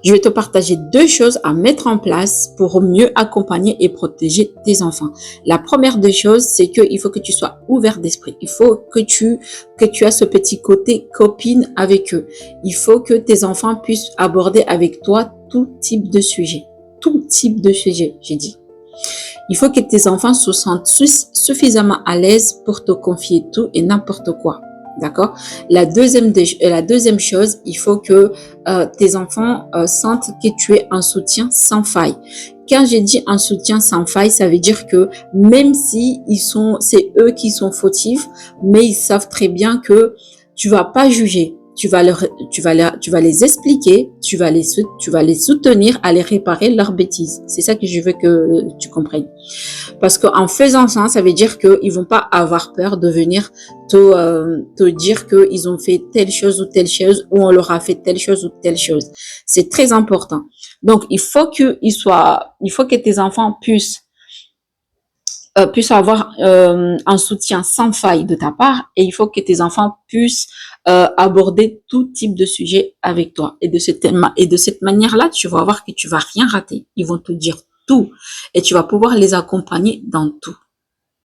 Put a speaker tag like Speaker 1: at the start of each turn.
Speaker 1: Je vais te partager 2 choses à mettre en place pour mieux accompagner et protéger tes enfants. La première des choses, c'est qu'il faut que tu sois ouvert d'esprit. Il faut que tu as ce petit côté copine avec eux. Il faut que tes enfants puissent aborder avec toi tout type de sujet. Tout type de sujet, j'ai dit. Il faut que tes enfants se sentent suffisamment à l'aise pour te confier tout et n'importe quoi. D'accord? La deuxième chose, il faut que tes enfants sentent que tu es un soutien sans faille. Quand j'ai dit un soutien sans faille, ça veut dire que même si c'est eux qui sont fautifs, mais ils savent très bien que tu vas pas juger. Tu vas les expliquer, tu vas les soutenir à les réparer leurs bêtises. C'est ça que je veux que tu comprennes. Parce qu'en faisant ça, ça veut dire qu'ils vont pas avoir peur de venir te dire qu'ils ont fait telle chose ou telle chose, ou on leur a fait telle chose ou telle chose. C'est très important. Donc, il faut que tes enfants puissent avoir un soutien sans faille de ta part, et il faut que tes enfants puissent aborder tout type de sujet avec toi. Et de cette manière-là, tu vas voir que tu vas rien rater. Ils vont te dire tout et tu vas pouvoir les accompagner dans tout.